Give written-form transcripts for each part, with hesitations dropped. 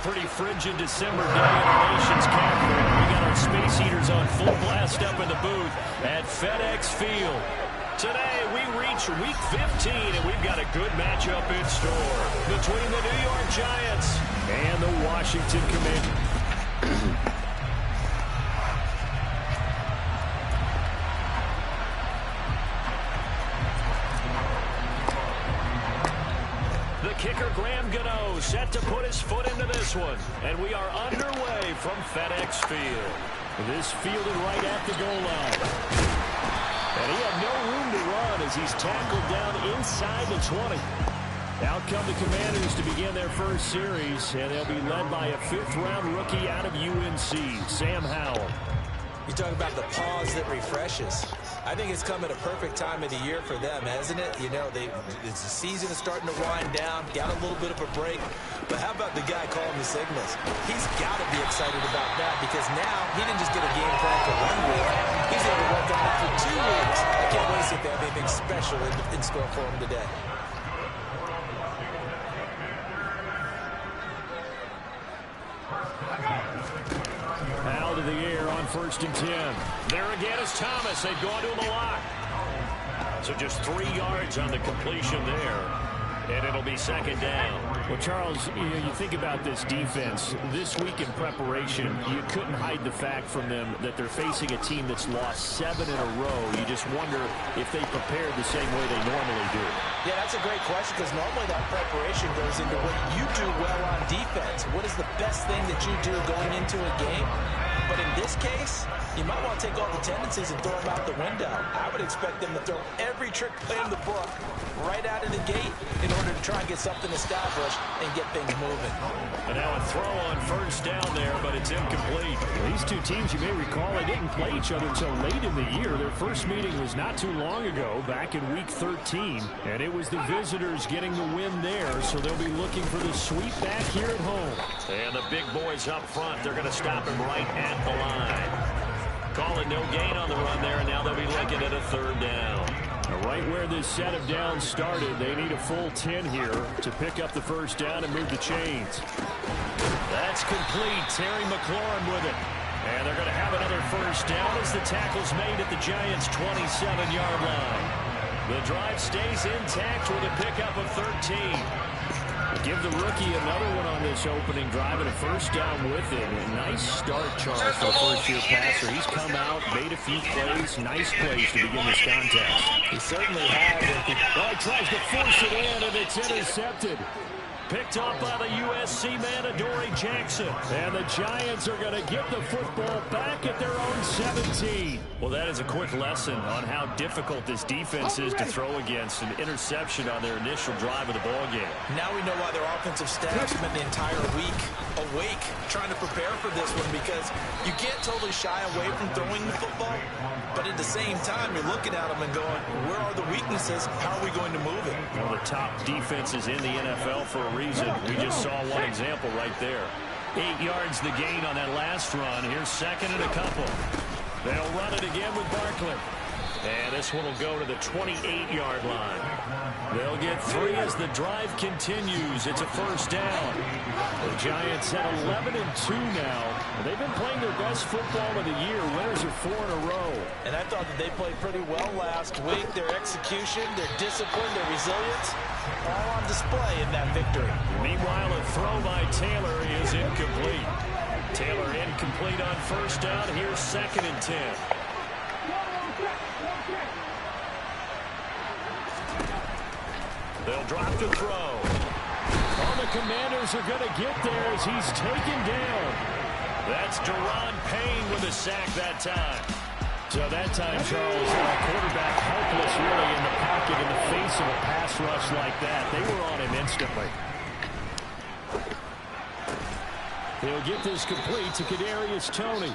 pretty frigid December day in the nation's capital. We got our Space Heaters on full blast up in the booth at FedEx Field. Today, we reach Week 15, and we've got a good matchup in store between the New York Giants and the Washington Commanders. Kicker Graham Gano set to put his foot into this one. And we are underway from FedEx Field. This fielded right at the goal line. And he had no room to run as he's tackled down inside the 20. Out come the Commanders to begin their first series. And they'll be led by a fifth-round rookie out of UNC, Sam Howell. You talk about the pause that refreshes. I think it's come at a perfect time of the year for them, hasn't it? You know, the season is starting to wind down, got a little bit of a break. But how about the guy calling the signals? He's got to be excited about that because now he didn't just get a game plan for 1 week. He's able to work on it for 2 weeks. I can't wait to see if they have anything special in store for him today. Out of the air on 1st and 10. There again is Thomas. They've gone to him a lot. So just 3 yards on the completion there. And it'll be 2nd down. Well, Charles, you think about this defense. This week in preparation, you couldn't hide the fact from them that they're facing a team that's lost 7 in a row. You just wonder if they prepared the same way they normally do. Yeah, that's a great question because normally that preparation goes into what you do well on defense. What is the best thing that you do going into a game? But in this case, you might want to take all the tendencies and throw them out the window. I would expect them to throw every trick play in the book right out of the gate in order to try and get something established and get things moving. And now a throw on 1st down there, but it's incomplete. These two teams, you may recall, they didn't play each other until late in the year. Their first meeting was not too long ago, back in Week 13. And it was the visitors getting the win there, so they'll be looking for the sweep back here at home. And the big boys up front, they're going to stop him right at the line. Call it no gain on the run there, and now they'll be looking at a 3rd down. Right where this set of downs started, they need a full 10 here to pick up the 1st down and move the chains. That's complete. Terry McLaurin with it. And they're going to have another 1st down as the tackle's made at the Giants' 27-yard line. The drive stays intact with a pickup of 13. Give the rookie another one on this opening drive and a 1st down with it. A nice start, Charles, for a first-year passer. He's come out, made a few plays, nice plays to begin this contest. He certainly has. Well, he tries to force it in, and it's intercepted. Picked up by the USC man, Adoree Jackson. And the Giants are going to get the football back at their own 17. Well, that is a quick lesson on how difficult this defense is to throw against. An interception on their initial drive of the ballgame. Now we know why their offensive staff spent the entire week awake trying to prepare for this one because you can't totally shy away from throwing the football. But at the same time, you're looking at them and going, where are the weaknesses? How are we going to move it? One of the top defenses in the NFL for a reason. We just saw one example right there. 8 yards the gain on that last run. Here's 2nd and a couple. They'll run it again with Barkley. And this one will go to the 28-yard line. They'll get 3 as the drive continues. It's a 1st down. The Giants at 11-2 now. They've been playing their best football of the year. Winners are 4 in a row. And I thought that they played pretty well last week. Their execution, their discipline, their resilience, all on display in that victory. Meanwhile, a throw by Taylor is incomplete. Taylor incomplete on 1st down. Here's 2nd and 10. They'll drop the throw. Oh, the Commanders are going to get there as he's taken down. That's Deron Payne with a sack that time. So that time, Charles, quarterback helpless really in the pocket in the face of a pass rush like that. They were on him instantly. He'll get this complete to Kadarius Toney.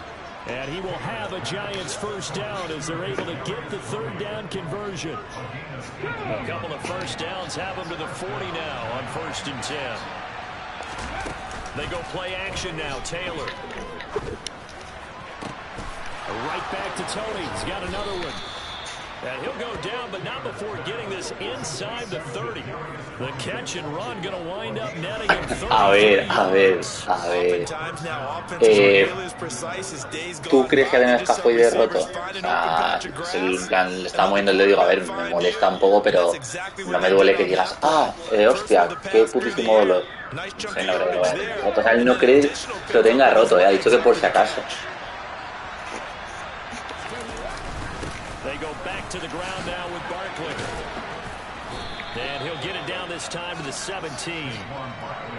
And he will have a Giants 1st down as they're able to get the 3rd down conversion. A couple of 1st downs have them to the 40 now on 1st and 10. They go play action now. Taylor. Right back to Toney. He's got another one. And he'll go down, but not before getting this inside the 30. The catch and run going to wind up netting him 30 yards. A ver. ¿Tú crees que tenés cascoide roto? O sea, en plan, le estaba moviendo el dedo y digo, a ver, me molesta un poco, pero no me duele que digas, hostia, qué putísimo dolor. No creo que lo vaya a tener roto. O sea, él no cree que lo tenga roto, ha dicho que por si acaso. They go back to the ground now with Barkley. And he'll get it down this time to the 17.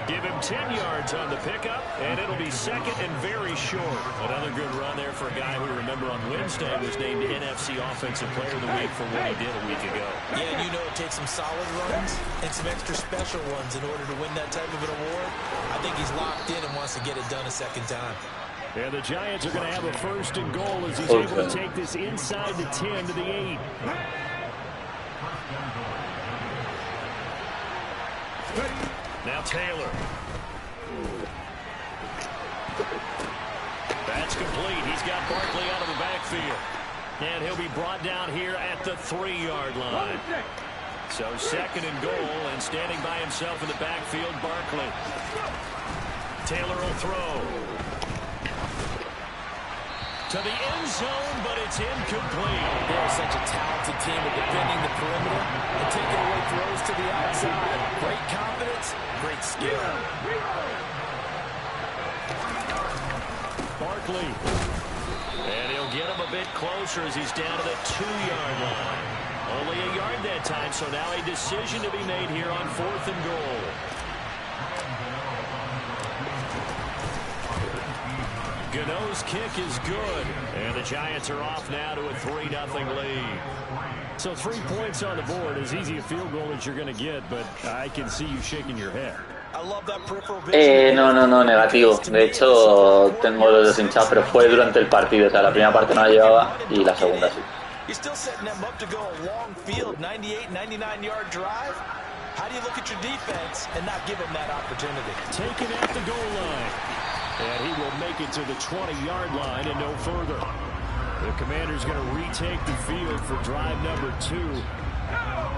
Give him 10 yards on the pickup, and it'll be second and very short. Another good run there for a guy who, remember, on Wednesday was named NFC Offensive Player of the Week for what he did a week ago. Yeah, and you know it takes some solid runs and some extra special ones in order to win that type of an award. I think he's locked in and wants to get it done a second time. And the Giants are going to have a first and goal as he's able to take this inside the 10 to the 8. Now Taylor. That's complete. He's got Barkley out of the backfield. And he'll be brought down here at the 3-yard line. So second and goal, and standing by himself in the backfield, Barkley. Taylor will throw. To the end zone, but it's incomplete. They're such a talented team at defending the perimeter and taking away throws to the outside. Great confidence, great skill. Barkley. And he'll get him a bit closer as he's down to the 2-yard line. Only a yard that time, so now a decision to be made here on 4th and goal. Gano's kick is good, and the Giants are off now to a 3-0 lead. So 3 points on the board, as easy a field goal as you're going to get, but I can see you shaking your head. No, negativo. De hecho, tengo los dedos hinchados, pero fue durante el partido. O sea, la primera parte no la llevaba y la segunda sí. You're still setting them up to go a long field, 98, 99-yard drive. How do you look at your defense and not give them that opportunity? Taken at the goal line. And he will make it to the 20-yard line and no further. The Commanders going to retake the field for drive number 2.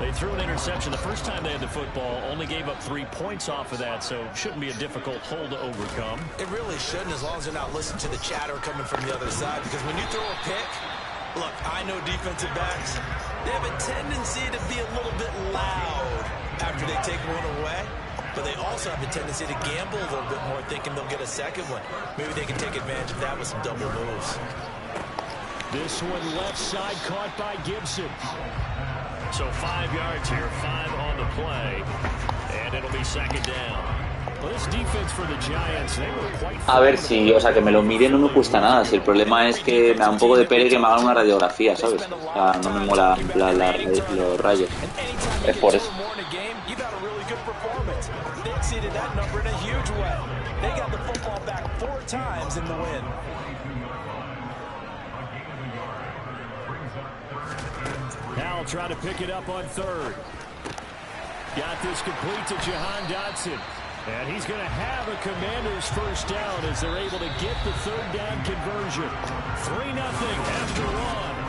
They threw an interception the first time they had the football, only gave up 3 points off of that, so shouldn't be a difficult hole to overcome. It really shouldn't, as long as they're not listening to the chatter coming from the other side, because when you throw a pick, look, I know defensive backs, they have a tendency to be a little bit loud after they take one away. But they also have a tendency to gamble a little bit more, thinking they'll get a second one. Maybe they can take advantage of that with some double moves. This one left side caught by Gibson. So 5 yards here, 5 on the play. And it'll be second down. Well, this defense for the Giants, they were quite... A ver, si, o sea, que me lo mire no me cuesta nada. Si el problema es que me da un poco de pele que me hagan una radiografía, ¿sabes? O sea, no me mola en plan los rayos. Es por eso. They exceeded that number in a huge way. They got the football back 4 times in the win. Now try to pick it up on 3rd. Got this complete to Jahan Dotson. And he's going to have a Commanders first down as they're able to get the 3rd down conversion. 3-0 after 1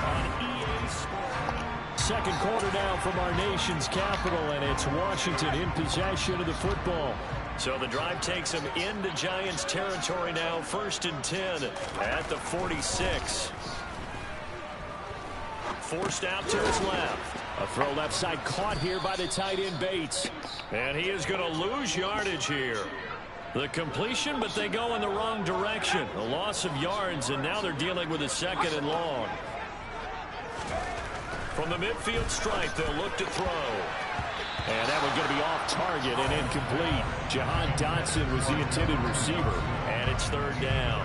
on EA Sports. Second quarter now from our nation's capital, and it's Washington in possession of the football. So the drive takes them into Giants territory now, 1st and 10 at the 46. Forced out to his left. A throw left side caught here by the tight end Bates. And he is going to lose yardage here. The completion, but they go in the wrong direction. A loss of yards, and now they're dealing with a 2nd and long. From the midfield stripe, they'll look to throw. And that one's going to be off target and incomplete. Jahan Dotson was the intended receiver, and it's 3rd down.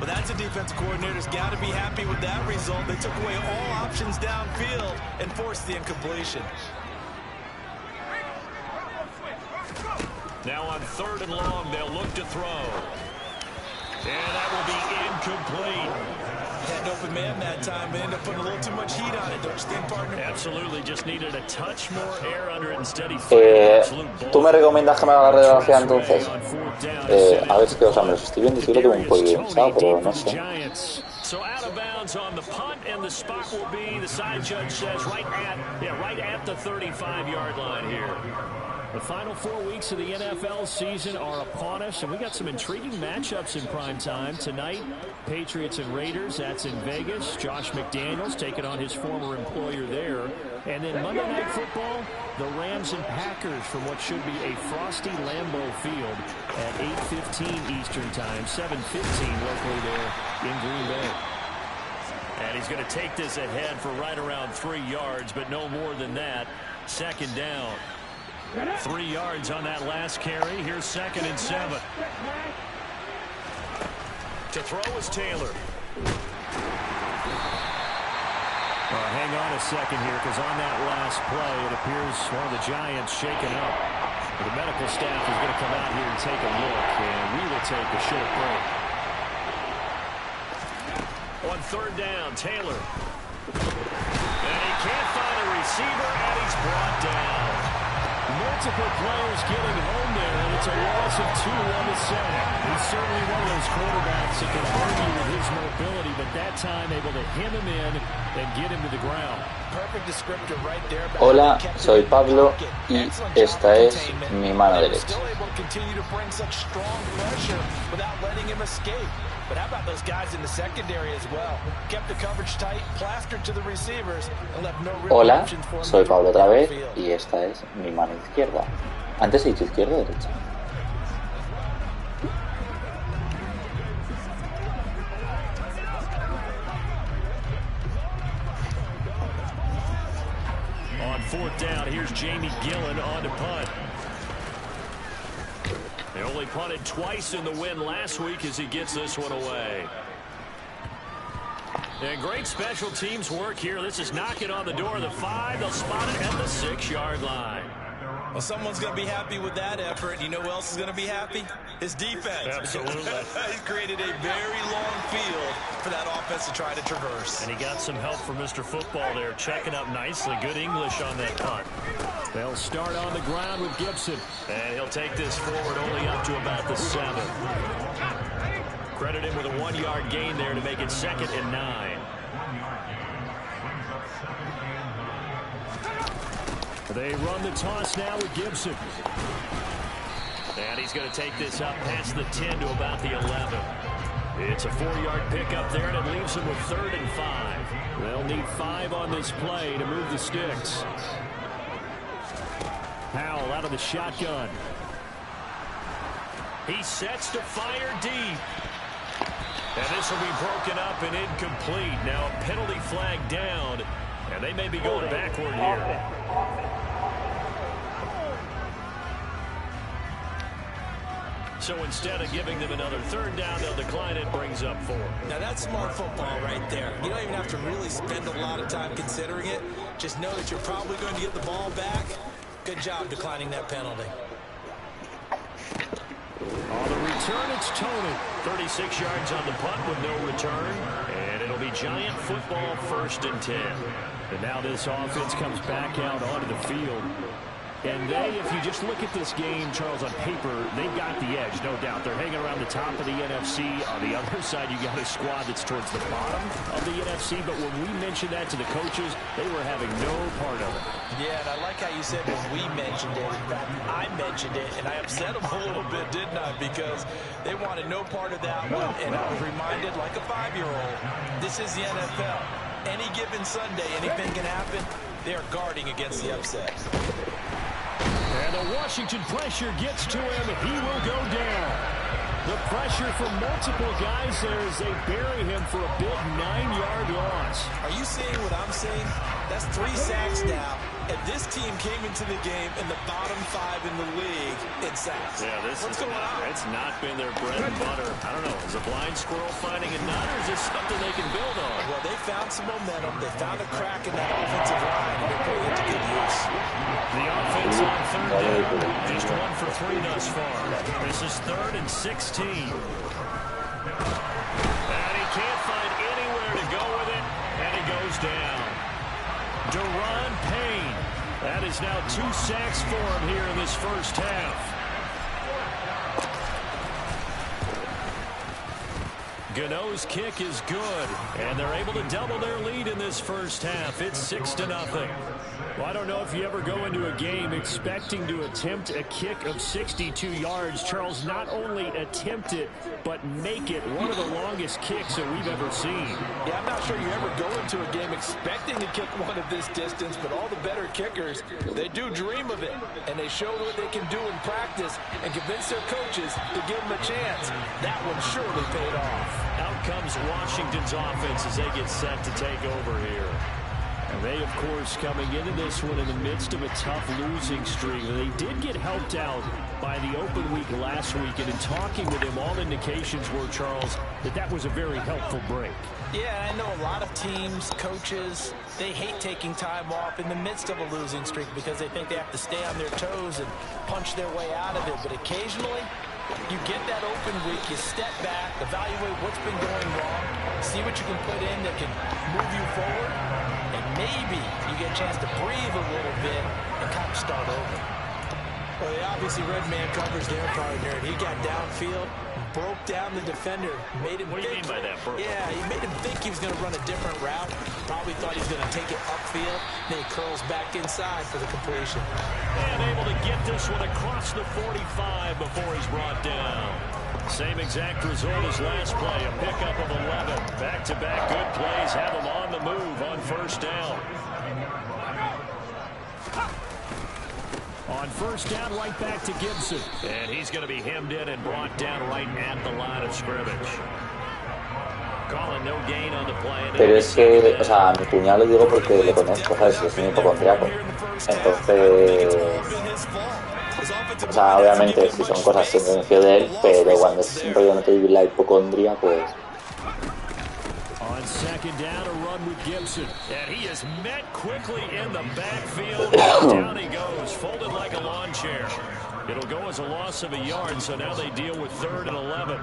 Well, that's a defensive coordinator's got to be happy with that result. They took away all options downfield and forced the incompletion. Now on 3rd and long, they'll look to throw. And that will be incomplete. Had an open man that time, but ended up putting a little too much heat on it. Don't you think, partner? Absolutely, just needed a touch more air under it instead of ¿Tú me recomiendas que me haga la velocidad entonces? A ver, es que, o sea, me los estoy viendo y sí lo tengo un poco pensado, pero no sé. So out of bounds on the punt, and the spot will be, the side judge says, right at the 35-yard line here. The final 4 weeks of the NFL season are upon us, and we got some intriguing matchups in prime time. Tonight, Patriots and Raiders, that's in Vegas. Josh McDaniels taking on his former employer there. And then Monday Night Football, the Rams and Packers from what should be a frosty Lambeau Field at 8:15 Eastern Time, 7:15 locally there in Green Bay. And he's going to take this ahead for right around 3 yards, but no more than that. Second down. 3 yards on that last carry. Here's 2nd and 7. To throw is Taylor. Hang on a second here, because on that last play, it appears one of the Giants shaken up. The medical staff is going to come out here and take a look, and we will take a short break. On 3rd down, Taylor. And he can't find a receiver, and he's brought down. Multiple players getting home there, and it's a loss of 2 on the sack. He's certainly one of those quarterbacks that can argue with his mobility, but that time able to hem him in and get him to the ground. Perfect descriptor right there. Hola, soy Pablo y esta es mi mano derecha. Still able to continue to bring such strong pressure without letting him escape. But how about those guys in the secondary as well? Kept the coverage tight, plastered to the receivers, and left no real Hola, options for him. soy Pablo otra vez y esta es mi mano izquierda. Antes he dicho izquierda o derecha. On 4th down, here's Jamie Gillen on to punt. They only punted twice in the win last week as he gets this one away. And great special teams work here. This is knocking on the door of the 5. They'll spot it at the 6-yard line. Well, someone's going to be happy with that effort. You know who else is going to be happy? His defense. Absolutely. He's created a very long field for that offense to try to traverse. And he got some help from Mr. Football there, checking up nicely. Good English on that punt. They'll start on the ground with Gibson. And he'll take this forward only up to about the 7. Credit him with a 1-yard gain there to make it 2nd and 9. They run the toss now with Gibson. And he's going to take this up past the 10 to about the 11. It's a 4-yard pickup there, and it leaves them with 3rd and 5. They'll need 5 on this play to move the sticks. Powell out of the shotgun. He sets to fire deep. And this will be broken up and incomplete. Now a penalty flag down, and they may be going backward here. So instead of giving them another 3rd down, they'll decline it, brings up 4. Now that's smart football right there. You don't even have to really spend a lot of time considering it. Just know that you're probably going to get the ball back. Good job declining that penalty. On the return, it's Tony. 36 yards on the punt with no return. And it'll be Giant football, 1st and 10. And now this offense comes back out onto the field. And they, if you just look at this game, Charles, on paper, they've got the edge, no doubt. They're hanging around the top of the NFC. On the other side, you got a squad that's towards the bottom of the NFC. But when we mentioned that to the coaches, they were having no part of it. Yeah, and I like how you said when we mentioned it. In fact, I mentioned it, and I upset them a little bit, didn't I? Because they wanted no part of that one. And I was reminded, like a 5-year-old, this is the NFL. Any given Sunday, anything can happen. They are guarding against the upset. And the Washington pressure gets to him. He will go down. The pressure from multiple guys there as they bury him for a big 9-yard loss. Are you seeing what I'm seeing? That's 3 sacks now. And this team came into the game in the bottom 5 in the league in sacks. Yeah, What's going on? It's not been their bread and butter. I don't know. Is a blind squirrel finding a nut, or is this something they can build on? Well, they found some momentum. They found a crack in that offensive line, and they're putting it to good use. The offense on 3rd down. Just 1 for 3 thus far. This is 3rd and 16. And he can't find anywhere to go with it. It's now 2 sacks for him here in this first half. Gano's kick is good, and they're able to double their lead in this first half. It's 6-0. Well, I don't know if you ever go into a game expecting to attempt a kick of 62 yards. Charles, not only attempt it, but make it one of the longest kicks that we've ever seen. Yeah, I'm not sure you ever go into a game expecting to kick one of this distance, but all the better kickers, they do dream of it, and they show what they can do in practice and convince their coaches to give them a chance. That one surely paid off. Out comes Washington's offense as they get set to take over here. And they, of course, coming into this one in the midst of a tough losing streak. They did get helped out by the open week last week, and in talking with him, all indications were, Charles, that was a very helpful break. Yeah, I know a lot of teams, coaches, they hate taking time off in the midst of a losing streak because they think they have to stay on their toes and punch their way out of it. But occasionally, you get that open week, you step back, evaluate what's been going wrong, see what you can put in that can move you forward, and maybe you get a chance to breathe a little bit and kind of start over. Well, the obviously red man covers their partner, and he got downfield, broke down the defender, made him What do you mean by that, Burke? Yeah, he made him think he was going to run a different route. Probably thought he was going to take it upfield. Then he curls back inside for the completion. And able to get this one across the 45 before he's brought down. Same exact result as last play, a pickup of 11. Back-to-back good plays have him on the move on first down. On first down, right back to Gibson. And he's going to be hemmed in and brought down right at the line of scrimmage. Calling no gain on the play. Pero es que, o sea, a mi cuñado lo digo porque le conozco, ¿sabes? Es un hipocondriaco. Entonces, o sea, obviamente si son cosas que confío de él, pero cuando es un rollo no te vive la hipocondria, pues... On second down, a run with Gibson. And he is met quickly in the backfield. Down he goes, folded like a lawn chair. It'll go as a loss of a yard, so now they deal with 3rd and 11.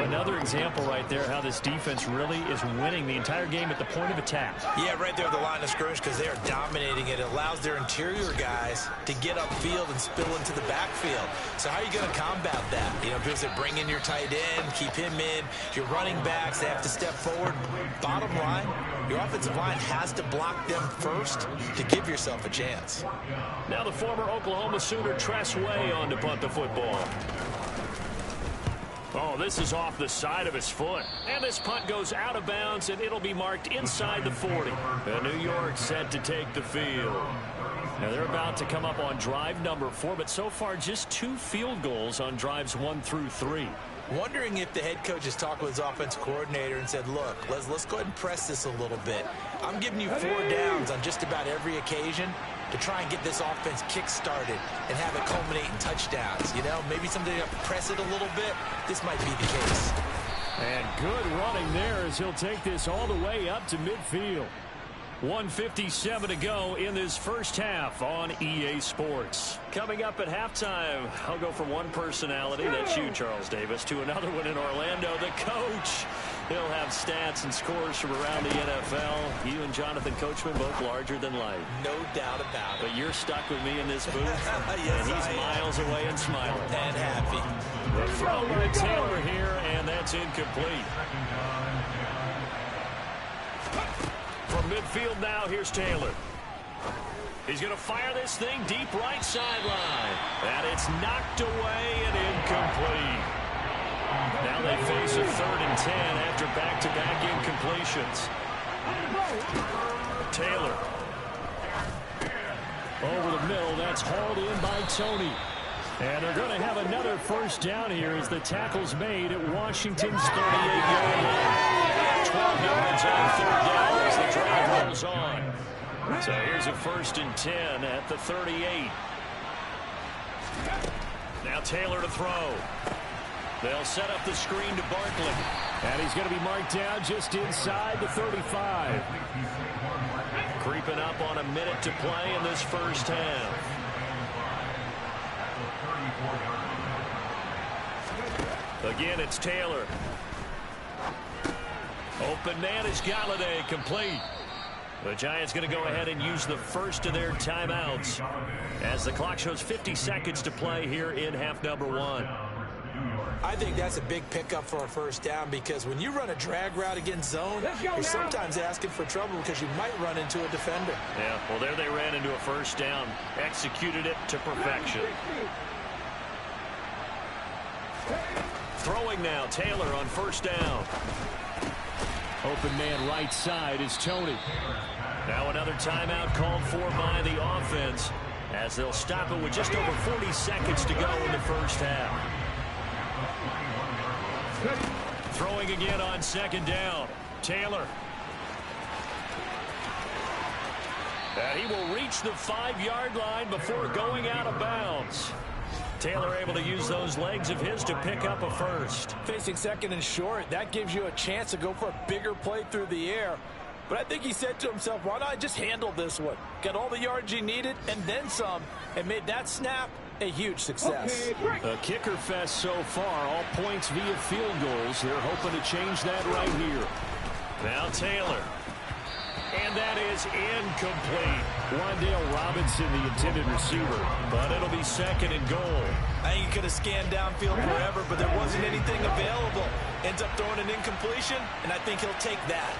Another example right there how this defense really is winning the entire game at the point of attack. Yeah, right there at the line of scrimmage because they are dominating it. It allows their interior guys to get upfield and spill into the backfield. So how are you going to combat that? You know, because they bring in your tight end, keep him in. Your running backs, they have to step forward. Bottom line, your offensive line has to block them first to give yourself a chance. Now the former Oklahoma Sooner Tress Way on to punt the football. Oh, this is off the side of his foot. And this punt goes out of bounds, and it'll be marked inside the 40. And New York set to take the field. Now they're about to come up on drive number 4, but so far just 2 field goals on drives 1 through 3. Wondering if the head coach has talked with his offensive coordinator and said, look, let's go ahead and press this a little bit. I'm giving you 4 downs on just about every occasion to try and get this offense kick-started and have it culminate in touchdowns. You know, maybe someday you have to press it a little bit. This might be the case. And good running there as he'll take this all the way up to midfield. 1:57 to go in this first half on EA Sports. Coming up at halftime, I'll go from one personality, that's you, Charles Davis, to another one in Orlando, the coach. He'll have stats and scores from around the NFL. You and Jonathan Coachman both larger than life. No doubt about it. But you're stuck with me in this booth, yes, and he's miles away and smiling. And happy. The throw by Taylor here, and that's incomplete. From midfield now, here's Taylor. He's going to fire this thing deep right sideline. And it's knocked away and incomplete. Now they face a 3rd and 10 after back-to-back incompletions. Taylor. Over the middle, that's hauled in by Tony. And they're going to have another first down here as the tackle's made at Washington's 38-yard line. 12 yards on 3rd down as the drive rolls on. So here's a 1st and 10 at the 38. Now Taylor to throw. They'll set up the screen to Barkley. And he's going to be marked down just inside the 35. Creeping up on a minute to play in this first half. Again, it's Taylor. Open man is Galladay, complete. The Giants going to go ahead and use the first of their timeouts as the clock shows 50 seconds to play here in half number 1. I think that's a big pickup for a first down because when you run a drag route against zone, you're sometimes asking for trouble because you might run into a defender. Yeah, well, there they ran into a first down, executed it to perfection. Throwing now, Taylor on first down. Open man right side is Tony. Now another timeout called for by the offense as they'll stop it with just over 40 seconds to go in the first half. Throwing again on second down. Taylor. And he will reach the 5-yard line before going out of bounds. Taylor able to use those legs of his to pick up a first. Facing second and short, that gives you a chance to go for a bigger play through the air. But I think he said to himself, why not just handle this one? Got all the yards he needed and then some, and made that snap a huge success. A kicker fest so far, all points via field goals. They're hoping to change that right here. Now Taylor. And that is incomplete. Wan'Dale Robinson, the intended receiver. But it'll be second and goal. I think he could have scanned downfield forever, but there wasn't anything available. Ends up throwing an incompletion, and I think he'll take that.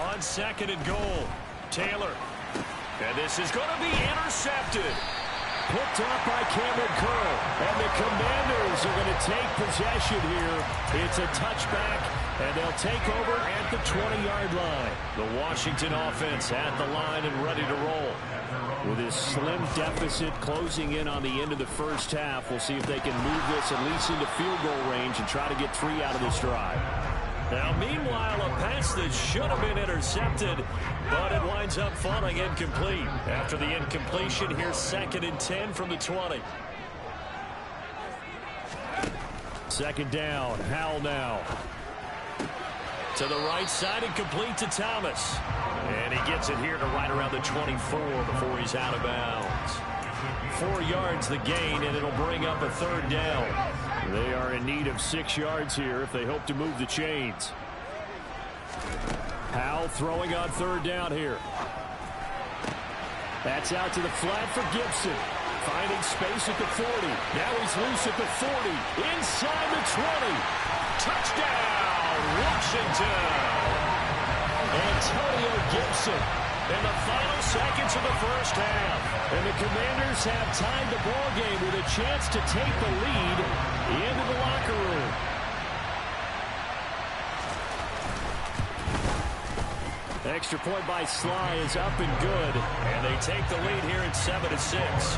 On second and goal, Taylor. And this is going to be intercepted. Picked off by Cameron Curl. And the Commanders are going to take possession here. It's a touchback, and they'll take over at the 20-yard line. The Washington offense at the line and ready to roll. With his slim deficit closing in on the end of the first half, we'll see if they can move this at least into field goal range and try to get 3 out of this drive. Now, meanwhile, a pass that should have been intercepted, but it winds up falling incomplete. After the incompletion, here's second and 10 from the 20. Second down, Howell now. To the right side and complete to Thomas. And he gets it here to right around the 24 before he's out of bounds. 4 yards the gain, and it'll bring up a third down. They are in need of 6 yards here if they hope to move the chains. Howell throwing on third down here. That's out to the flat for Gibson. Finding space at the 40. Now he's loose at the 40. Inside the 20. Touchdown, Washington. Antonio Gibson in the final seconds of the first half. And the Commanders have tied the ball game with a chance to take the lead into the locker room. Extra point by Sly is up and good. And they take the lead here at 7-6.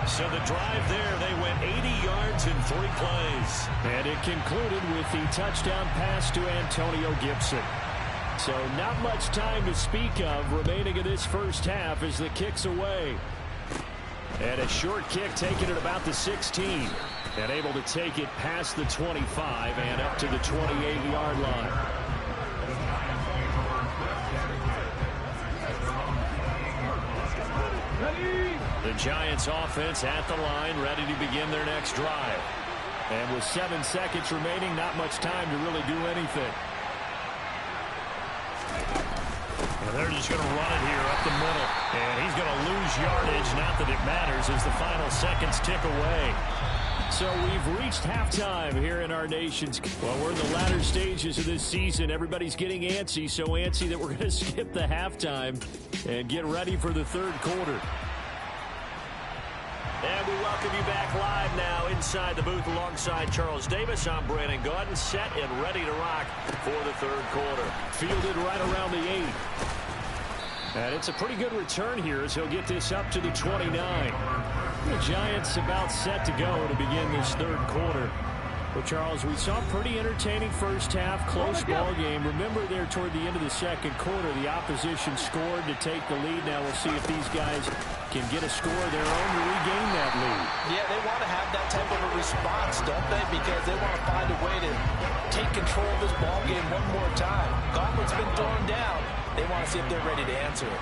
So the drive there, they went 80 yards in 3 plays. And it concluded with the touchdown pass to Antonio Gibson. So not much time to speak of remaining in this first half as the kick's away. And a short kick taken at about the 16. And able to take it past the 25 and up to the 28-yard line. The Giants offense at the line, ready to begin their next drive. And with 7 seconds remaining, not much time to really do anything. And they're just going to run it here up the middle. And he's going to lose yardage. Not that it matters as the final seconds tick away. So we've reached halftime here in our nation's. Well, we're in the latter stages of this season. Everybody's getting antsy, so antsy that we're going to skip the halftime and get ready for the third quarter. And we welcome you back live now inside the booth alongside Charles Davis. I'm Brandon Gaudin, set and ready to rock for the third quarter. Fielded right around the 8. And it's a pretty good return here as he'll get this up to the 29. The Giants about set to go to begin this third quarter. Well, Charles, we saw a pretty entertaining first half, close ball game. Remember there toward the end of the second quarter, the opposition scored to take the lead. Now we'll see if these guys can get a score of their own to regain that lead. Yeah, they want to have that type of a response, don't they? Because they want to find a way to take control of this ball game one more time. Gauntlet's been thrown down. They want to see if they're ready to answer it.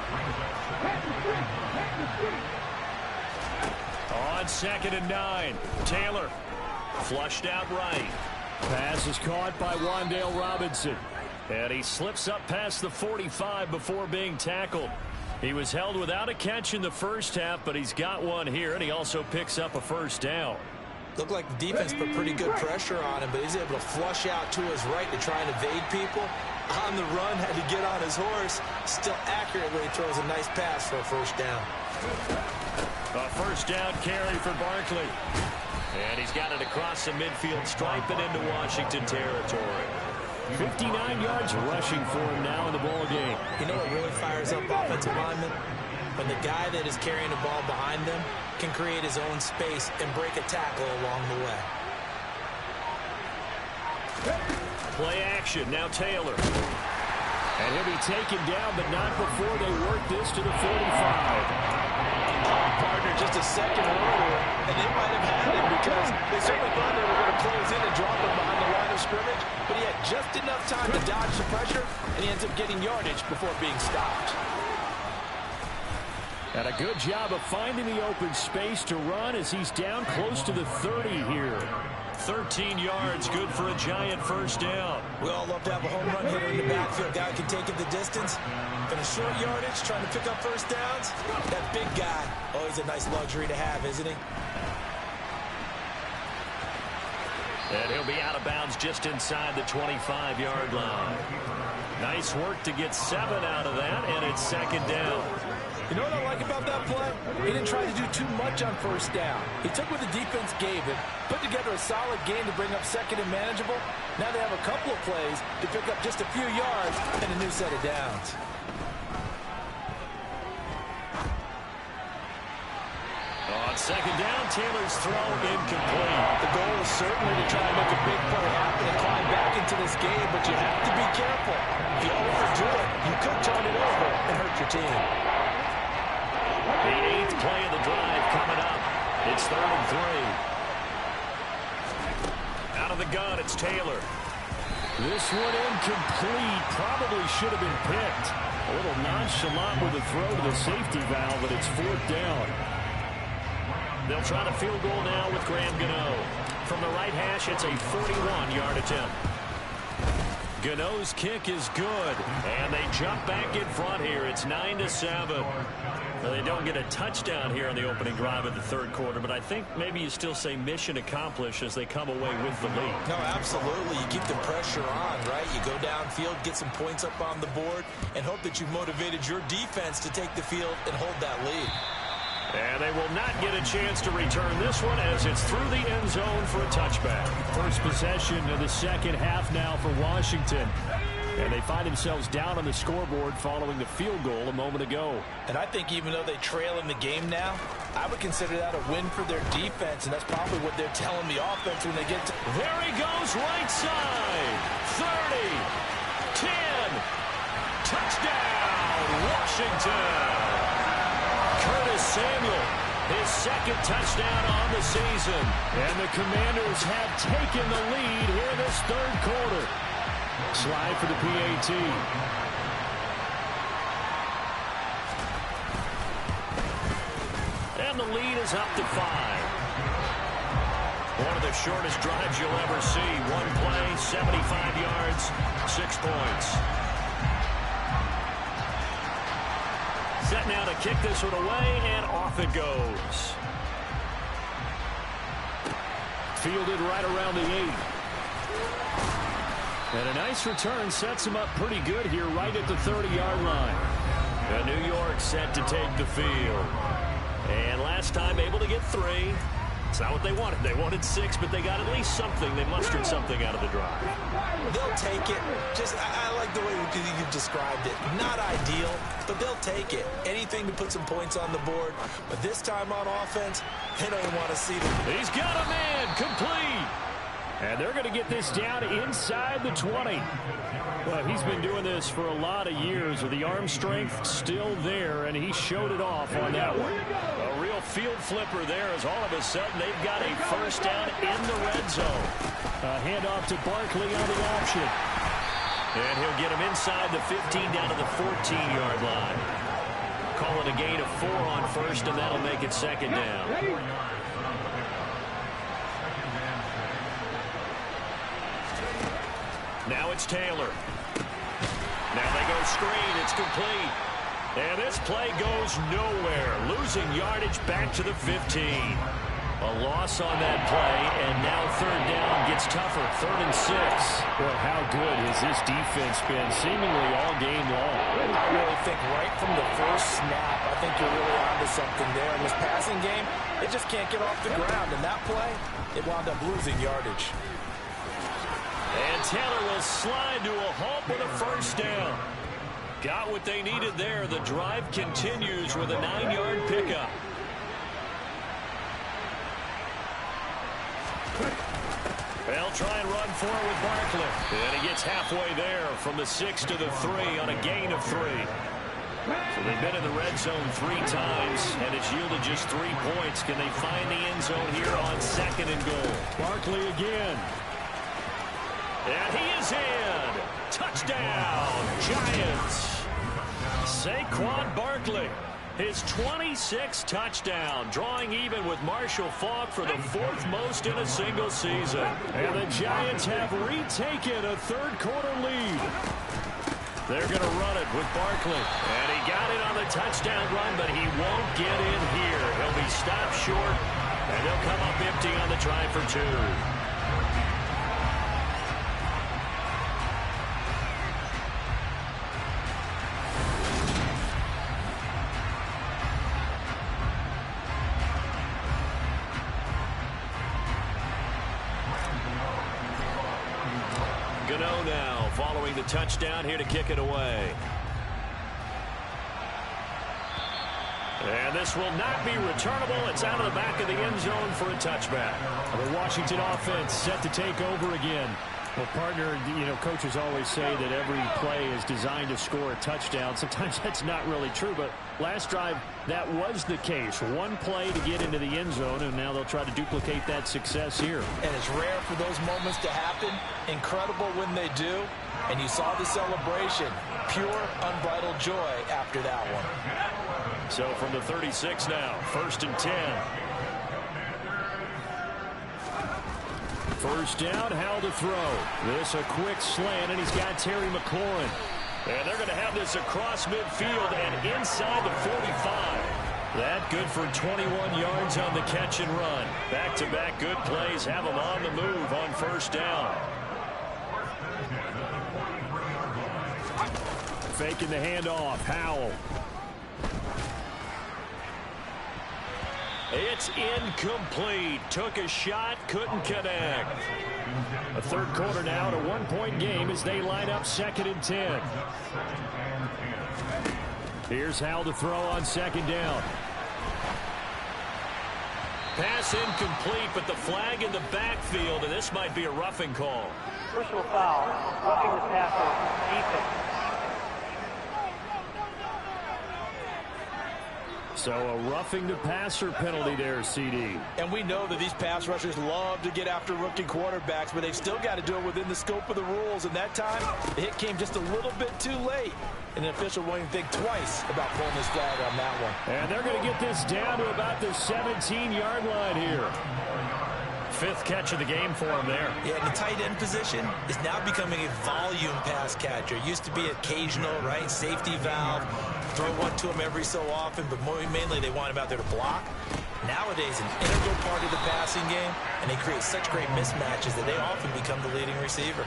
On second and 9, Taylor flushed out right. Pass is caught by Wan'Dale Robinson. And he slips up past the 45 before being tackled. He was held without a catch in the first half, but he's got one here, and he also picks up a first down. Looked like the defense put pretty good pressure on him, but he's able to flush out to his right to try and evade people. On the run, had to get on his horse. Still accurately throws a nice pass for a first down. A first down carry for Barkley. And he's got it across the midfield stripe and into Washington territory. 59 yards rushing for him now in the ball game. You know what really fires up offensive linemen? When the guy that is carrying the ball behind them can create his own space and break a tackle along the way. Play action, now Taylor. And he'll be taken down, but not before they work this to the 45. Partner just a second earlier, and they might have had him because they certainly thought they were going to close in and drop him behind the line of scrimmage, but he had just enough time to dodge the pressure, and he ends up getting yardage before being stopped. And a good job of finding the open space to run as he's down close to the 30 here. 13 yards, good for a giant first down. We all love to have a home run hitter in the backfield. Guy can take it the distance. In a short yardage, trying to pick up first downs. That big guy, always a nice luxury to have, isn't he? And he'll be out of bounds just inside the 25-yard line. Nice work to get 7 out of that, and it's second down. You know what I like about that play? He didn't try to do too much on first down. He took what the defense gave him, put together a solid game to bring up second and manageable. Now they have a couple of plays to pick up just a few yards and a new set of downs. On second down, Taylor's throw incomplete. The goal is certainly to try and make a big play happen and climb back into this game, but you have to be careful. If you overdo it, you could turn it over and hurt your team. The 8th play of the drive coming up. It's 3rd and 3. Out of the gun, it's Taylor. This one incomplete. Probably should have been picked. A little nonchalant with the throw to the safety valve, but it's 4th down. They'll try to field goal now with Graham Gano. From the right hash, it's a 41-yard attempt. Gano's kick is good, and they jump back in front here. It's 9-7. Well, they don't get a touchdown here on the opening drive of the third quarter, but I think maybe you still say mission accomplished as they come away with the lead. No, absolutely. You keep the pressure on, right? You go downfield, get some points up on the board, and hope that you've motivated your defense to take the field and hold that lead. And they will not get a chance to return this one as it's through the end zone for a touchback. First possession of the second half now for Washington. And they find themselves down on the scoreboard following the field goal a moment ago. And I think even though they trail in the game now, I would consider that a win for their defense, and that's probably what they're telling the offense when they get to... There he goes, right side. 30, 10, touchdown, Washington. Curtis Samuel, his second touchdown on the season. And the Commanders have taken the lead here in this third quarter. Slide for the PAT. And the lead is up to 5. One of the shortest drives you'll ever see. One play, 75 yards, 6 points. Set now to kick this one away, and off it goes. Fielded right around the 8. And a nice return sets him up pretty good here right at the 30-yard line. And New York set to take the field. And last time able to get 3. It's not what they wanted. They wanted 6, but they got at least something. They mustered something out of the drive. They'll take it. Just, I like the way you described it. Not ideal, but they'll take it. Anything to put some points on the board. But this time on offense, they don't even want to see them. He's got a man complete. And they're going to get this down inside the 20. Well, he's been doing this for a lot of years with the arm strength still there, and he showed it off on that one. A real field flipper there as all of a sudden they've got a first down in the red zone. A handoff to Barkley on the option. And he'll get him inside the 15 down to the 14-yard line. Call it a gain of 4 on first, and that'll make it second down. Now it's Taylor. Now they go screen. It's complete. And this play goes nowhere. Losing yardage back to the 15. A loss on that play, and now third down gets tougher. 3rd and 6. Well, how good has this defense been seemingly all game long? I really think right from the first snap, I think you're really onto something there. In this passing game, it just can't get off the ground. And that play, it wound up losing yardage. And Taylor will slide to a halt with a first down. Got what they needed there. The drive continues with a 9-yard pickup. They'll try and run for it with Barkley. And he gets halfway there from the 6 to the 3 on a gain of 3. So they've been in the red zone 3 times, and it's yielded just 3 points. Can they find the end zone here on 2nd and goal? Barkley again. And he is in. Touchdown, Giants. Saquon Barkley. His 26th touchdown, drawing even with Marshall Faulk for the 4th most in a single season. And the Giants have retaken a third-quarter lead. They're going to run it with Barkley. And he got it on the touchdown run, but he won't get in here. He'll be stopped short, and they'll come up empty on the try for 2. Now following the touchdown here to kick it away. And this will not be returnable. It's out of the back of the end zone for a touchback. The Washington offense set to take over again. Well, partner, coaches always say that every play is designed to score a touchdown. Sometimes that's not really true, but last drive, that was the case. One play to get into the end zone, and now they'll try to duplicate that success here. And it's rare for those moments to happen. Incredible when they do. And you saw the celebration. Pure, unbridled joy after that one. So from the 36 now, 1st and 10. First down, Howell to throw. This a quick slant, and he's got Terry McLaurin. And they're going to have this across midfield and inside the 45. That good for 21 yards on the catch and run. Back-to-back good plays have them on the move on first down. Faking the handoff, Howell. It's incomplete. Took a shot, couldn't connect. A third quarter now, a 1-point game as they line up 2nd and 10. Here's Howell to throw on 2nd down. Pass incomplete, but the flag in the backfield, and this might be a roughing call. Personal foul, roughing the passer, defense. So a roughing the passer penalty there, CD. And we know that these pass rushers love to get after rookie quarterbacks, but they've still got to do it within the scope of the rules. And that time, the hit came just a little bit too late. And the official won't even think twice about pulling his flag on that one. And they're going to get this down to about the 17-yard line here. 5th catch of the game for him there. Yeah, and the tight end position is now becoming a volume pass catcher. It used to be occasional, right? Safety valve. Throw one to him every so often, but mainly they want him out there to block. Nowadays, an integral part of the passing game, and they create such great mismatches that they often become the leading receiver.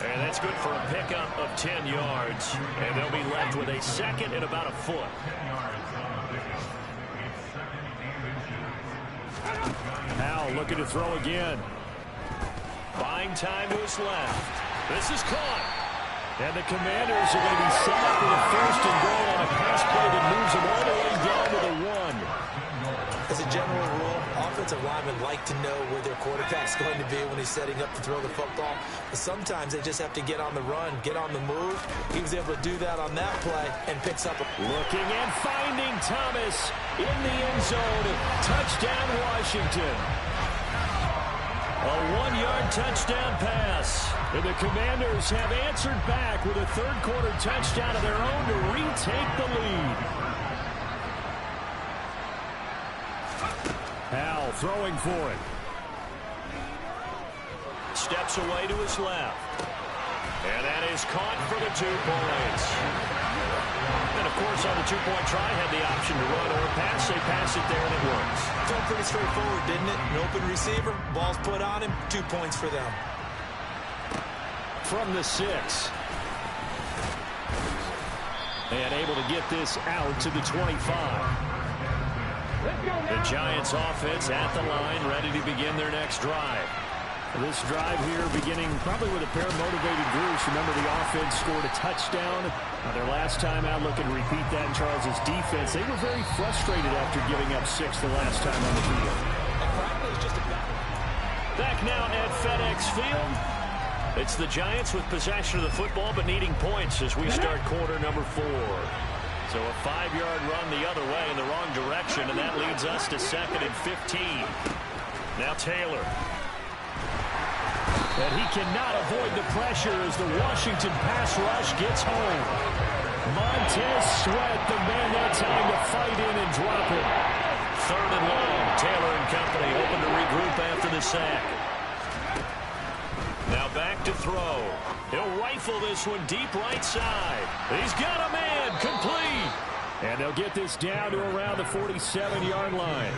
And that's good for a pickup of 10 yards. And they'll be left with a 2nd and about a foot. Howell looking to throw again. Buying time to his left. This is caught. And the Commanders are going to be set up with a 1st and goal on a pass play that moves them all the way down to the 1. As a general rule, offensive linemen like to know where their quarterback's going to be when he's setting up to throw the football. But sometimes they just have to get on the run, get on the move. He was able to do that on that play and picks up. Looking and finding Thomas in the end zone. Touchdown, Washington. A 1-yard touchdown pass. And the Commanders have answered back with a third-quarter touchdown of their own to retake the lead. Howell throwing for it. Steps away to his left. And that is caught for the 2 points. And, of course, on the two-point try, had the option to run or pass. They pass it there, and it works. Felt pretty straightforward, didn't it? An open receiver, ball's put on him, 2 points for them. From the 6. And able to get this out to the 25. The Giants offense at the line, ready to begin their next drive. This drive here beginning probably with a pair of motivated groups. Remember, the offense scored a touchdown. Their last time out, looking to repeat that in Charles's defense. They were very frustrated after giving up 6 the last time on the field. Back now at FedEx Field. It's the Giants with possession of the football but needing points as we start quarter number 4. So a 5-yard run the other way in the wrong direction, and that leads us to 2nd and 15. Now Taylor. And he cannot avoid the pressure as the Washington pass rush gets home. Montez Sweat, the man that time to fight in and drop it. 3rd and long. Taylor and company hoping to regroup after the sack. Now back to throw. He'll rifle this one deep right side. He's got a man. Complete. And they'll get this down to around the 47-yard line.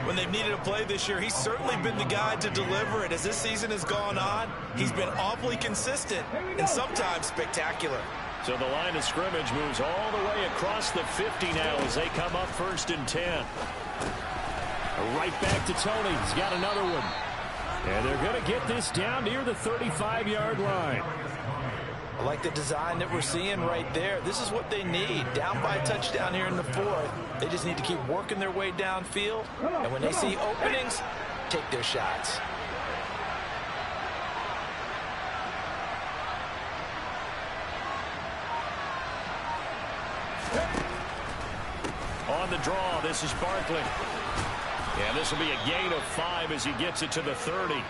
When they've needed a play this year, he's certainly been the guy to deliver it. As this season has gone on, he's been awfully consistent and sometimes spectacular. So the line of scrimmage moves all the way across the 50 now as they come up 1st and 10. Right back to Tony. He's got another one. And they're going to get this down near the 35-yard line. I like the design that we're seeing right there. This is what they need. Down by a touchdown here in the 4th. They just need to keep working their way downfield. And when they see openings, take their shots. On the draw, this is Barkley. And this will be a gain of 5 as he gets it to the 30.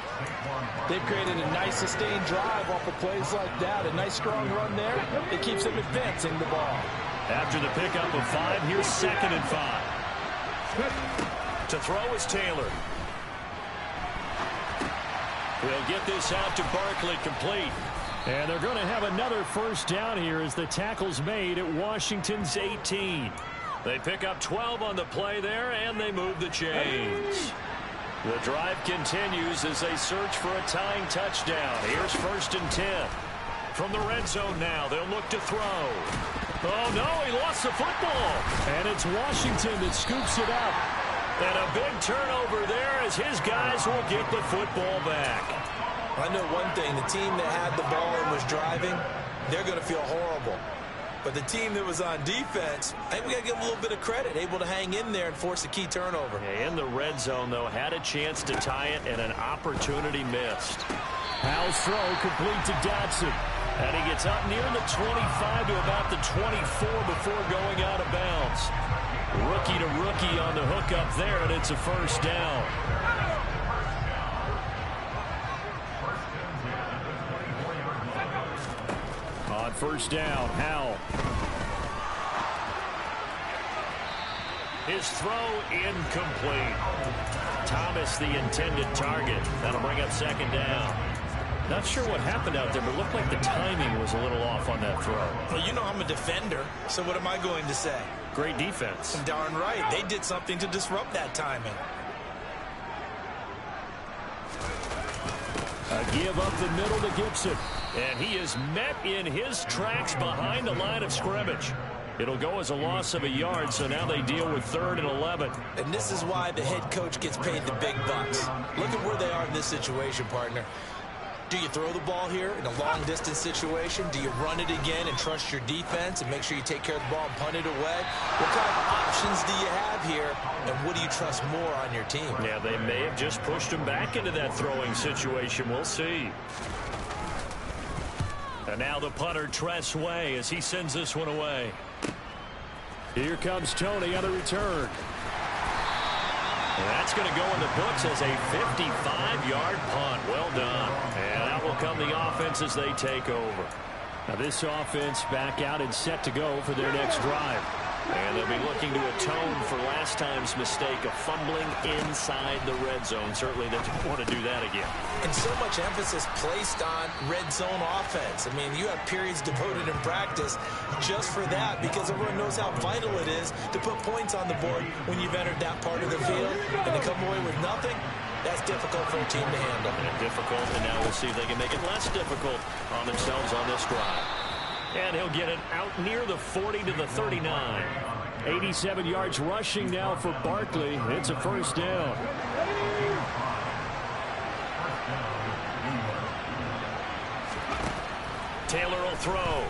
They've created a nice sustained drive off of plays like that. A nice strong run there. It keeps them advancing the ball. After the pickup of 5, here's 2nd and 5. To throw is Taylor. We'll get this out to Barkley, complete. And they're going to have another 1st down here as the tackle's made at Washington's 18. They pick up 12 on the play there, and they move the chains. The drive continues as they search for a tying touchdown. Here's 1st and 10. From the red zone now, they'll look to throw. Oh, no, he lost the football. And it's Washington that scoops it up. And a big turnover there as his guys will get the football back. I know one thing. The team that had the ball and was driving, they're going to feel horrible. But the team that was on defense, I think we got to give them a little bit of credit, able to hang in there and force a key turnover. Yeah, in the red zone, though, had a chance to tie it and an opportunity missed. Howell's throw complete to Dotson. And he gets up near the 25 to about the 24 before going out of bounds. Rookie to rookie on the hook up there, and it's a 1st down. On 1st down, Howell. His throw incomplete. Thomas the intended target. That'll bring up 2nd down. Not sure what happened out there, but it looked like the timing was a little off on that throw. Well, you know I'm a defender, so what am I going to say? Great defense. Darn right. They did something to disrupt that timing. A give up the middle to Gibson. And he is met in his tracks behind the line of scrimmage. It'll go as a loss of a yard, so now they deal with 3rd and 11. And this is why the head coach gets paid the big bucks. Look at where they are in this situation, partner. Do you throw the ball here in a long-distance situation? Do you run it again and trust your defense and make sure you take care of the ball and punt it away? What kind of options do you have here, and what do you trust more on your team? Yeah, they may have just pushed him back into that throwing situation. We'll see. And now the punter, Tress Way, as he sends this one away. Here comes Tony on the return. And that's going to go in the books as a 55-yard punt. Well done. And out will come the offense as they take over. Now this offense back out and set to go for their next drive. And they'll be looking to atone for last time's mistake of fumbling inside the red zone. Certainly they don't want to do that again. And so much emphasis placed on red zone offense. I mean, you have periods devoted in practice just for that because everyone knows how vital it is to put points on the board when you've entered that part of the field. And to come away with nothing, that's difficult for a team to handle. And difficult, and now we'll see if they can make it less difficult on themselves on this drive. And he'll get it out near the 40 to the 39. 87 yards rushing now for Barkley. It's a first down. Taylor will throw.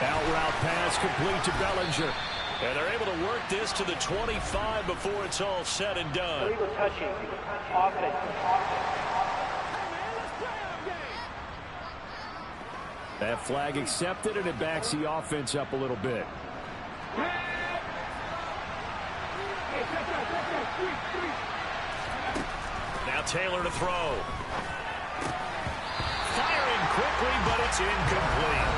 Out route pass complete to Bellinger. And they're able to work this to the 25 before it's all said and done. Illegal touching. Offense. That flag accepted, and it backs the offense up a little bit. Now Taylor to throw. Firing quickly, but it's incomplete.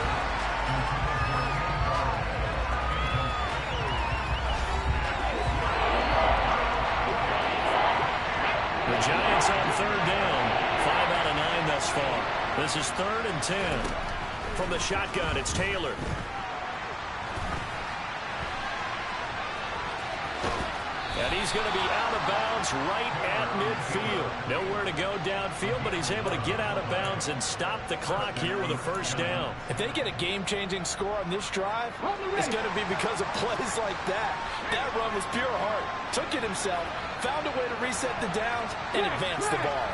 The Giants on third down. 5 out of 9 thus far. This is 3rd and 10. From the shotgun, it's Taylor. And he's going to be out of bounds right at midfield. Nowhere to go downfield, but he's able to get out of bounds and stop the clock here with a first down. If they get a game-changing score on this drive, it's going to be because of plays like that. That run was pure heart. Took it himself, found a way to reset the downs, and advance the ball.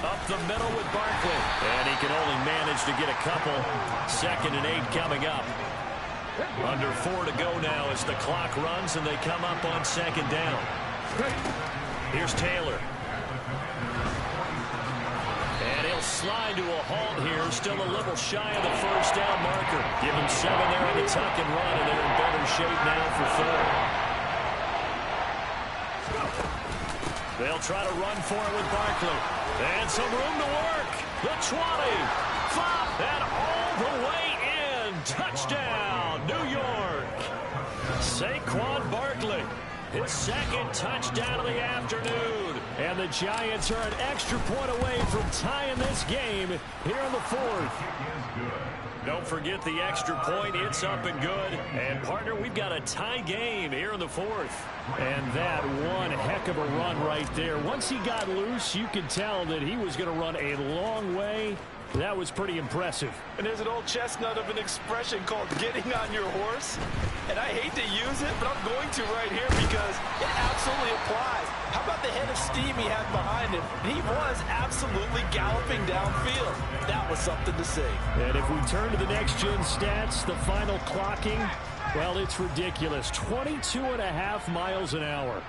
Up the middle with Barkley. And he can only manage to get a couple. 2nd and 8 coming up. Under 4 to go now as the clock runs and they come up on 2nd down. Here's Taylor. And he'll slide to a halt here. Still a little shy of the first down marker. Give him 7 there on the tuck and run, and they're in better shape now for 3rd. They'll try to run for it with Barkley. And some room to work. The 20. 5 and all the way in. Touchdown, New York. Saquon Barkley. His 2nd touchdown of the afternoon. And the Giants are an extra point away from tying this game here in the 4th. Don't forget the extra point. It's up and good. And, partner, we've got a tie game here in the 4th. And that one heck of a run right there. Once he got loose, you could tell that he was going to run a long way. That was pretty impressive. And there's an old chestnut of an expression called getting on your horse. And I hate to use it, but I'm going to right here because it absolutely applies. How about the head of steam he had behind him? He was absolutely galloping downfield. That was something to see. And if we turn to the next-gen stats, the final clocking, well, it's ridiculous. 22.5 miles an hour.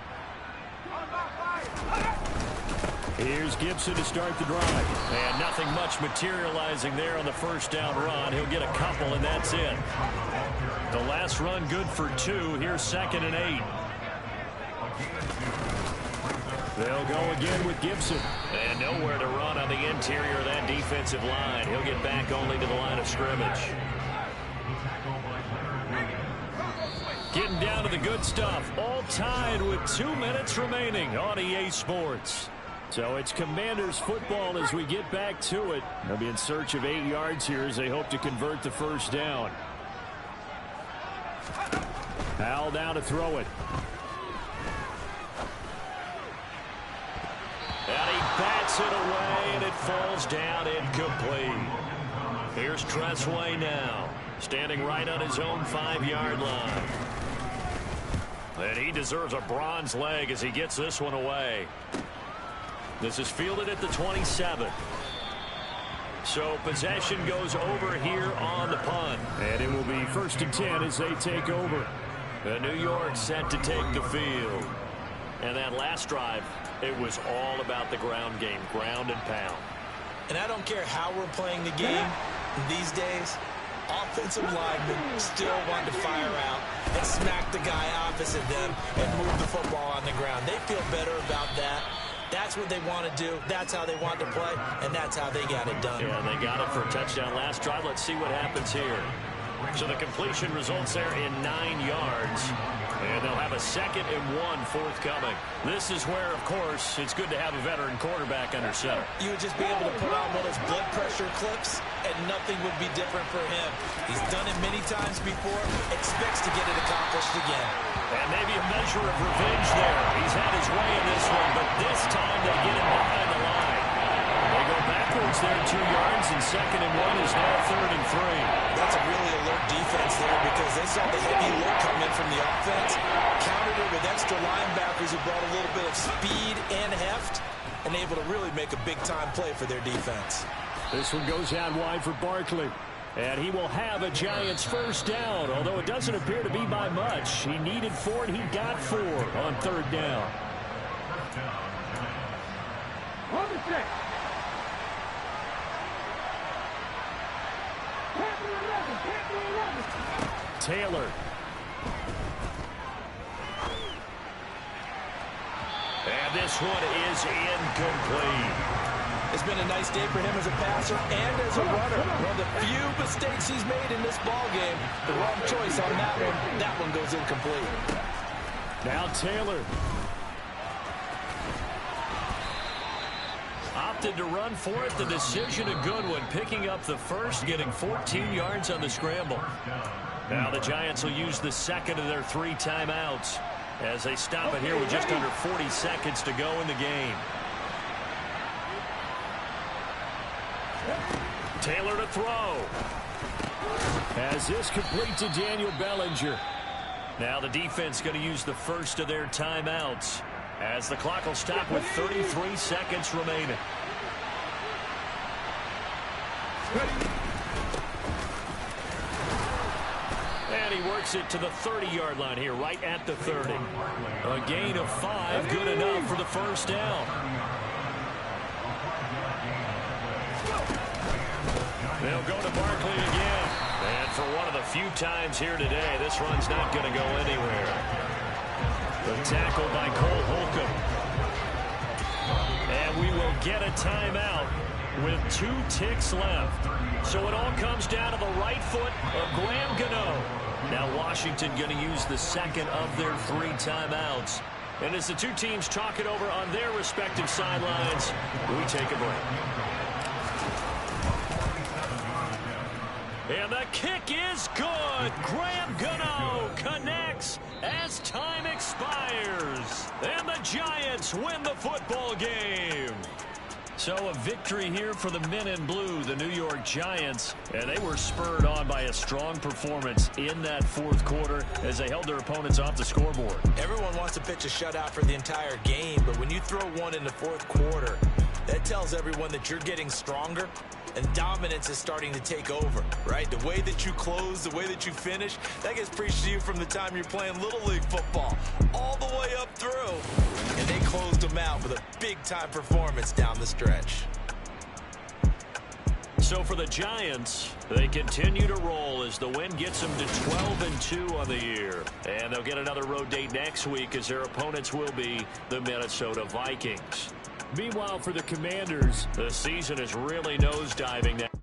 Here's Gibson to start the drive. And nothing much materializing there on the first down run. He'll get a couple, and that's it. The last run good for 2. Here's 2nd and 8. They'll go again with Gibson. And nowhere to run on the interior of that defensive line. He'll get back only to the line of scrimmage. Getting down to the good stuff. All tied with 2 minutes remaining on EA Sports. So it's Commanders football as we get back to it. They'll be in search of 8 yards here as they hope to convert the first down. Howell down to throw it. And he bats it away, and it falls down incomplete. Here's Tressway now, standing right on his own 5-yard line. And he deserves a bronze leg as he gets this one away. This is fielded at the 27. So possession goes over here on the punt. And it will be 1st and 10 as they take over. The New York set to take the field. And that last drive, it was all about the ground game, ground and pound. And I don't care how we're playing the game these days, offensive linemen still want to fire out and smack the guy opposite them and move the football on the ground. They feel better about that That's what they want to do. That's how they want to play, and that's how they got it done. Yeah, they got it for a touchdown last drive. Let's see what happens here. So the completion results there in 9 yards. And they'll have a 2nd and 1 forthcoming. This is where, of course, it's good to have a veteran quarterback under center. You would just be able to put on one of those blood pressure clips, and nothing would be different for him. He's done it many times before, expects to get it accomplished again. And maybe a measure of revenge there. He's had his way in this one, but this time they get him behind the line. They go backwards there 2 yards, and 2nd and 1 is now 3rd and 3. That's a really alert defense there because they saw the heavy look come in from the offense, countered it with extra linebackers who brought a little bit of speed and heft, and able to really make a big-time play for their defense. This one goes out wide for Barkley. And he will have a Giants first down, although it doesn't appear to be by much. He needed 4, and he got 4 on 3rd down. Taylor. And this one is incomplete. It's been a nice day for him as a passer and as a runner. One of the few mistakes he's made in this ball game. The wrong choice on that one. That one goes incomplete. Now Taylor. Opted to run for it. The decision a good one. Picking up the first, getting 14 yards on the scramble. Now the Giants will use the 2nd of their 3 timeouts as they stop it here with just under 40 seconds to go in the game. Taylor to throw. As this complete to Daniel Bellinger. Now the defense going to use the first of their timeouts as the clock will stop with 33 seconds remaining. And he works it to the 30-yard line here, right at the 30. A gain of 5, good enough for the first down. They'll go to Barkley again. And for one of the few times here today, this run's not going to go anywhere. The tackle by Cole Holcomb. And we will get a timeout with 2 ticks left. So it all comes down to the right foot of Graham Gano. Now Washington going to use the 2nd of their 3 timeouts. And as the 2 teams talk it over on their respective sidelines, we take a break. And the kick is good. Graham Gano connects as time expires. And the Giants win the football game. So a victory here for the men in blue, the New York Giants. And they were spurred on by a strong performance in that 4th quarter as they held their opponents off the scoreboard. Everyone wants to pitch a shutout for the entire game, but when you throw one in the 4th quarter, that tells everyone that you're getting stronger and dominance is starting to take over, right? The way that you close, the way that you finish, that gets preached to you from the time you're playing Little League football all the way up through. And they closed them out with a big-time performance down the stretch. So for the Giants, they continue to roll as the win gets them to 12-2 on the year. And they'll get another road date next week as their opponents will be the Minnesota Vikings. Meanwhile, for the Commanders, the season is really nosediving now.